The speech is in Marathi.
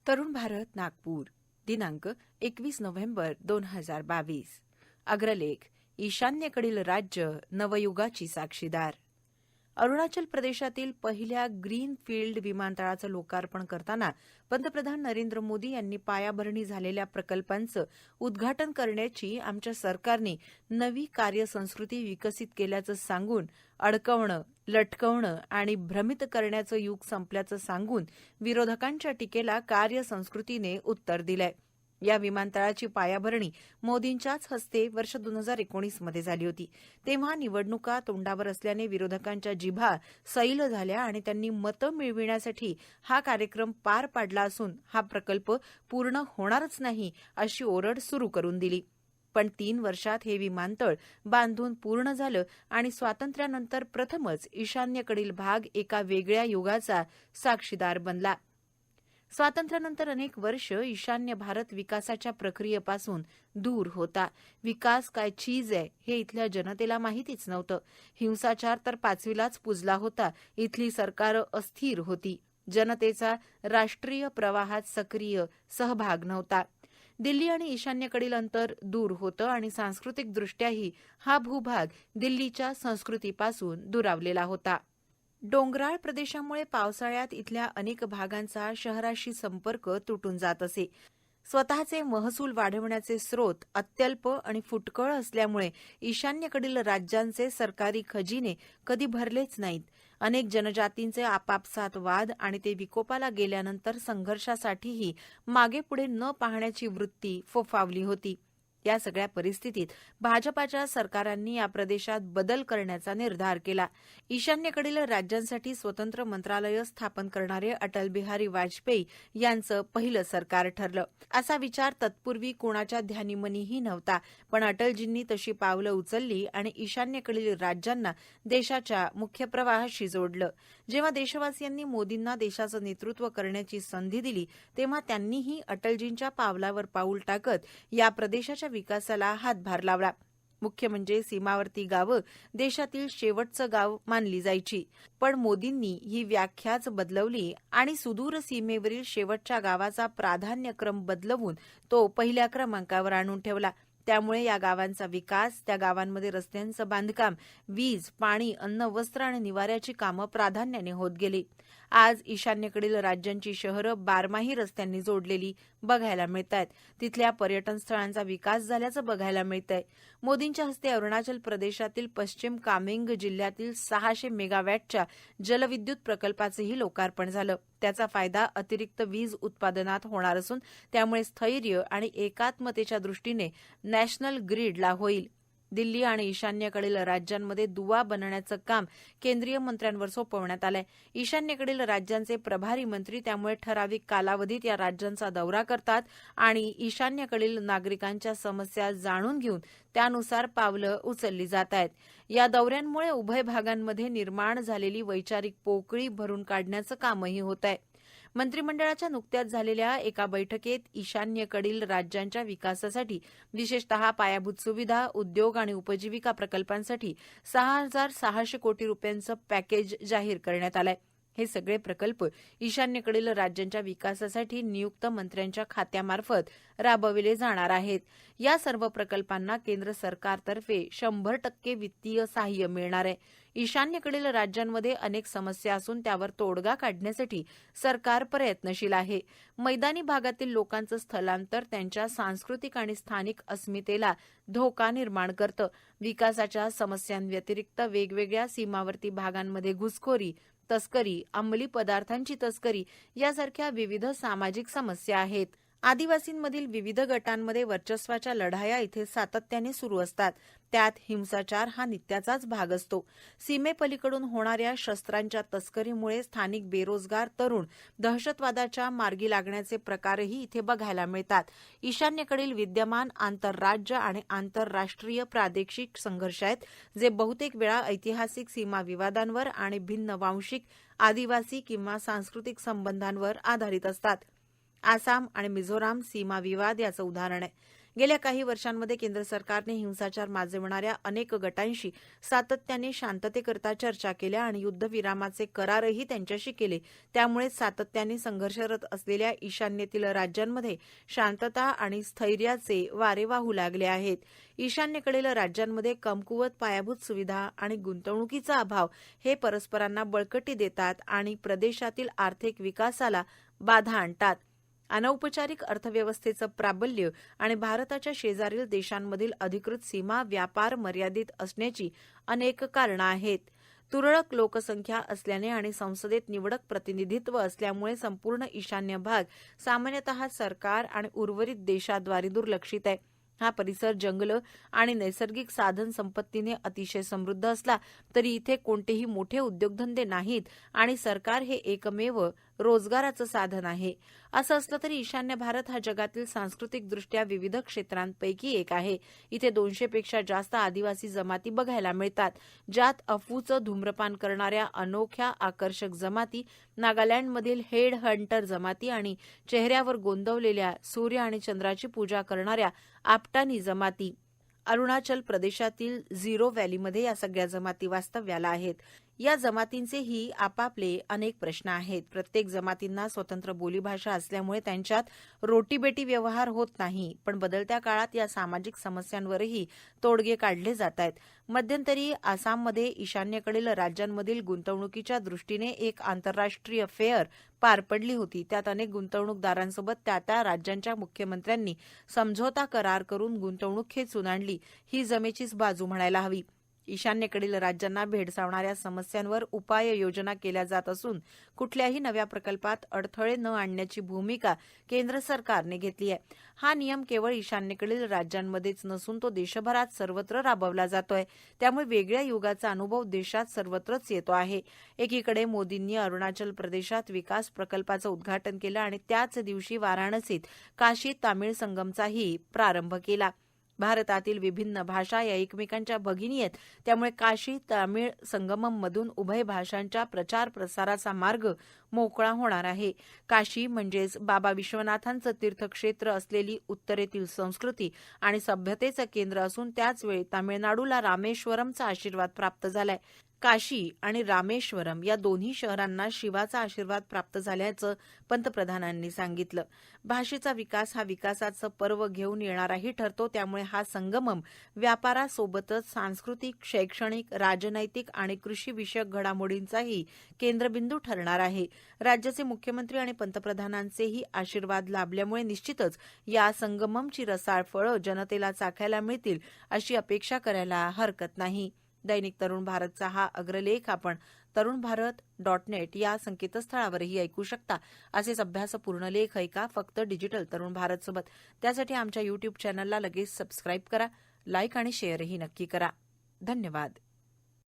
तरुण भारत नागपूर दिनांक 21 नोव्हेंबर 2022 अग्रलेख ईशान्येकडील राज्य नवयुगाची साक्षीदार. अरुणाचल प्रदेशातील पहिल्या ग्रीन फील्ड विमानतळाचं लोकार्पण करताना पंतप्रधान नरेंद्र मोदी यांनी पायाभरणी झालेल्या प्रकल्पांचं उद्घाटन करण्याची आमच्या सरकारने नवी कार्यसंस्कृती विकसित केल्याचं सांगून अडकवणं, लटकवणं आणि भ्रमित करण्याचं युग संपल्याचं सांगून विरोधकांच्या टीकेला कार्यसंस्कृतीने उत्तर दिलंय. या विमानतळाची पायाभरणी मोदींच्याच हस्ते वर्ष 2019 मध्ये झाली होती. तेव्हा निवडणुका तोंडावर असल्याने विरोधकांच्या जिभा सैल झाल्या आणि त्यांनी मतं मिळविण्यासाठी हा कार्यक्रम पार पाडला असून हा प्रकल्प पूर्ण होणारच नाही अशी ओरड सुरू करून दिली. पण 3 वर्षात हे विमानतळ बांधून पूर्ण झालं आणि स्वातंत्र्यानंतर प्रथमच ईशान्येकडील भाग एका वेगळ्या युगाचा साक्षीदार बनला. स्वातंत्र्यानंतर अनेक वर्ष ईशान्य भारत विकासाच्या प्रक्रियेपासून दूर होता. विकास काय चीज आहे हे इथल्या जनतेला माहितीच नव्हतं. हिंसाचार तर 5वीलाच पुजला होता. इथली सरकार अस्थिर होती. जनतेचा राष्ट्रीय प्रवाहात सक्रिय सहभाग नव्हता. दिल्ली आणि ईशान्येकडील अंतर दूर होतं आणि सांस्कृतिकदृष्ट्याही हा भूभाग दिल्लीच्या संस्कृतीपासून दुरावलेला होता. डोंगराळ प्रदेशामुळे पावसाळ्यात इथल्या अनेक भागांचा शहराशी संपर्क तुटून जात असे. स्वतःचे महसूल वाढवण्याचे स्रोत अत्यल्प आणि फुटकळ असल्यामुळे ईशान्येकडील राज्यांचे सरकारी खजिने कधी भरलेच नाहीत. अनेक जनजातींचे आपापसात वाद आणि ते विकोपाला गेल्यानंतर संघर्षासाठीही मागेपुढे न पाहण्याची वृत्ती फोफावली होती. या सगळ्या परिस्थितीत भाजपाच्या सरकारांनी या प्रदेशात बदल करण्याचा निर्धार केला. ईशान्येकडील राज्यांसाठी स्वतंत्र मंत्रालय स्थापन करणारे अटल बिहारी वाजपेयी यांचं पहिलं सरकार ठरलं. असा विचार तत्पूर्वी कोणाच्या ध्यानीमनीही नव्हता. पण अटलजींनी तशी पावलं उचलली आणि ईशान्येकडील राज्यांना देशाच्या मुख्य प्रवाहाशी जोडलं. जेव्हा देशवासियांनी मोदींना देशाचं नेतृत्व करण्याची संधी दिली तेव्हा त्यांनीही अटलजींच्या पावलावर पाऊल टाकत या प्रदेशाच्या विकासाला हातभार लावला. मुख्य म्हणजे सीमावर्ती गावं देशातील शेवटचं गाव मानली जायची. पण मोदींनी ही व्याख्याच बदलवली आणि सुदूर सीमेवरील शेवटच्या गावाचा प्राधान्यक्रम बदलवून तो पहिल्या क्रमांकावर आणून ठेवला. त्यामुळे या गावांचा विकास, त्या गावांमध्ये रस्त्यांचं बांधकाम, वीज, पाणी, अन्न, वस्त्र आणि निवाऱ्याची कामं प्राधान्याने होत गेली. आज ईशान्येकडील राज्यांची शहरं बारमाही रस्त्यांनी जोडलेली बघायला मिळतात. तिथल्या पर्यटन स्थळांचा विकास झाल्याचं बघायला मिळतंय. मोदींच्या हस्ते अरुणाचल प्रदेशातील पश्चिम कामेंग जिल्ह्यातील 600 मेगावॅटच्या जलविद्युत प्रकल्पाचंही लोकार्पण झालं. त्याचा फायदा अतिरिक्त वीज उत्पादनात होणार असून त्यामुळे स्थैर्य आणि एकात्मतेच्या दृष्टीने नॅशनल ग्रीडला होईल. दिल्ली आणि ईशान्येकडील राज्यांमध्ये दुवा बनण्याचं काम केंद्रीय मंत्र्यांवर सोपवण्यात आलंय. ईशान्येकडील राज्यांचे प्रभारी मंत्री त्यामुळे ठराविक कालावधीत या राज्यांचा दौरा करतात आणि ईशान्येकडील नागरिकांच्या समस्या जाणून घेऊन त्यानुसार पावलं उचलली जात आहेत. या दौऱ्यांमुळे उभय भागांमध्ये निर्माण झालेली वैचारिक पोकळी भरून काढण्याचं कामही होत आहे. मंत्रिमंडळाच्या नुकत्याच झालेल्या एका बैठकीत ईशान्येकडील राज्यांच्या विकासासाठी विशेषतः पायाभूत सुविधा, उद्योग आणि उपजीविका प्रकल्पांसाठी 6,600 कोटी रुपयांचं पॅकेज जाहीर करण्यात आलंय. हे सगळे प्रकल्प ईशान्येकडील राज्यांच्या विकासासाठी नियुक्त मंत्र्यांच्या खात्यामार्फत राबविले जाणार आहेत. या सर्व प्रकल्पांना केंद्र सरकारतर्फे 100% वित्तीय सहाय्य मिळणार आहे. ईशान्येकडील राज्यांमध्ये अनेक समस्या असून त्यावर तोडगा काढण्यासाठी सरकार प्रयत्नशील आहे. मैदानी भागातील लोकांचं स्थलांतर त्यांच्या सांस्कृतिक आणि स्थानिक अस्मितेला धोका निर्माण करतं. विकासाच्या समस्यांव्यतिरिक्त वेगवेगळ्या सीमावर्ती भागांमध्ये घुसखोरी, तस्करी, अंमली पदार्थांची तस्करी यासारख्या विविध सामाजिक समस्या आहेत. आदिवासींमधील विविध गटांमध्ये वर्चस्वाच्या लढाया इथे सातत्याने सुरू असतात. त्यात हिंसाचार हा नित्याचाच भाग असतो. सीमेपलीकडून होणाऱ्या शस्त्रांच्या तस्करीमुळे स्थानिक बेरोजगार तरुण दहशतवादाच्या मार्गी लागण्याचे प्रकारही इथे बघायला मिळतात. ईशान्येकडील विद्यमान आंतरराज्य आणि आंतरराष्ट्रीय प्रादेशिक संघर्ष आहेत जे बहुतेक वेळा ऐतिहासिक सीमा विवादांवर आणि भिन्न वांशिक, आदिवासी किंवा सांस्कृतिक संबंधांवर आधारित असतात. आसाम आणि मिझोराम सीमा विवाद याचं उदाहरण आहे. गेल्या काही वर्षांमध्ये केंद्र सरकारने हिंसाचार माजविणाऱ्या अनेक गटांशी सातत्याने शांततेकरता चर्चा केल्या आणि युद्धविरामाचे करारही त्यांच्याशी केले. त्यामुळे सातत्याने संघर्षरत असलेल्या ईशान्येतील राज्यांमध्ये शांतता आणि स्थैर्याचे वारे वाहू लागले आहेत. ईशान्येकडील राज्यांमध्ये कमकुवत पायाभूत सुविधा आणि गुंतवणुकीचा अभाव हे परस्परांना बळकटी देतात आणि प्रदेशातील आर्थिक विकासाला बाधा आणतात. अनौपचारिक अर्थव्यवस्थेचं प्राबल्य आणि भारताच्या शेजारील देशांमधील अधिकृत सीमा व्यापार मर्यादित असण्याची अनेक कारणं आहेत. तुरळक लोकसंख्या असल्याने आणि संसदेत निवडक प्रतिनिधित्व असल्यामुळे संपूर्ण ईशान्य भाग सामान्यतः सरकार आणि उर्वरित देशाद्वारे दुर्लक्षित आहे. हा परिसर जंगलं आणि नैसर्गिक साधन संपत्तीने अतिशय समृद्ध असला तरी इथे कोणतेही मोठे उद्योगधंदे नाहीत आणि सरकार हे एकमेव रोजगाराचं साधन आहे. असं असलं तरी ईशान्य भारत हा जगातील सांस्कृतिकदृष्ट्या विविध क्षेत्रांपैकी एक आहे. इथे 200 पेक्षा जास्त आदिवासी जमाती बघायला मिळतात, ज्यात अफूचं धूम्रपान करणाऱ्या अनोख्या आकर्षक जमाती, नागालँडमधील हेड हंटर जमाती आणि चेहऱ्यावर गोंदवलेल्या सूर्य आणि चंद्राची पूजा करणाऱ्या आपटानी जमाती. अरुणाचल प्रदेशातील झिरो व्हॅलीमध्ये या सगळ्या जमाती वास्तव्याला आहेत. या जमातींचेही आपापले अनेक प्रश्न आहेत. प्रत्येक जमातींना स्वतंत्र बोलीभाषा असल्यामुळे त्यांच्यात रोटीबेटी व्यवहार होत नाही. पण बदलत्या काळात या सामाजिक समस्यांवरही तोडगे काढले जात आहेत. मध्यंतरी आसाममध्ये ईशान्येकडील राज्यांमधील गुंतवणुकीच्या दृष्टीने एक आंतरराष्ट्रीय फेअर पार पडली होती. त्यात अनेक गुंतवणूकदारांसोबत त्या राज्यांच्या मुख्यमंत्र्यांनी समझोता करार करून गुंतवणूक खेचून आणली. ही जमेचीच बाजू म्हणायला हवी. ईशान्येकडील राज्यांना भेडसावणाऱ्या समस्यांवर उपाययोजना केल्या जात असून कुठल्याही नव्या प्रकल्पात अडथळे न आणण्याची भूमिका केंद्र सरकारने घेतली आहे. हा नियम केवळ ईशान्येकडील राज्यांमध्येच नसून तो देशभरात सर्वत्र राबवला जातोय. त्यामुळे वेगळ्या युगाचा अनुभव देशात सर्वत्रच येतो आहे. एकीकडे मोदींनी अरुणाचल प्रदेशात विकास प्रकल्पाचं उद्घाटन केलं आणि त्याच दिवशी वाराणसीत काशी तामिळ संगमचाही प्रारंभ केला. भारतातील विभिन्न भाषा या एकमेकांच्या भगिनी आहेत. त्यामुळे काशी तामिळ संगमममधून उभय भाषांच्या प्रचार प्रसाराचा मार्ग मोकळा होणार आहे. काशी म्हणजेच बाबा विश्वनाथांचं तीर्थक्षेत्र असलेली उत्तरेतील संस्कृती आणि सभ्यतेचं केंद्र असून त्याचवेळी तामिळनाडूला रामेश्वरमचा आशीर्वाद प्राप्त झालाय. काशी आणि रामेश्वरम या दोन्ही शहरांना शिवाचा आशीर्वाद प्राप्त झाल्याचं पंतप्रधानांनी सांगितलं. भाषेचा विकास हा विकासाचं पर्व घेऊन येणाराही ठरतो. त्यामुळे हा संगमम व्यापारासोबतच सांस्कृतिक, शैक्षणिक, राजनैतिक आणि कृषी विषयक घडामोडींचाही केंद्रबिंदू ठरणार आहे. राज्याचे मुख्यमंत्री आणि पंतप्रधानांचेही आशीर्वाद लाभल्यामुळे निश्चितच या संगममची रसाळ फळं जनतेला चाखायला मिळतील अशी अपेक्षा करायला हरकत नाही. दैनिक तरुण भारतचा हा अग्रलेख आपण tarunbharat.net या संकेतस्थळावरही ऐकू शकता. असेच अभ्यासपूर्ण लेख ऐका फक्त डिजिटल तरुण भारत सोबत. त्यासाठी आमच्या YouTube चॅनलला लगेच सबस्क्राईब करा, लाईक आणि शेअरही नक्की करा. धन्यवाद.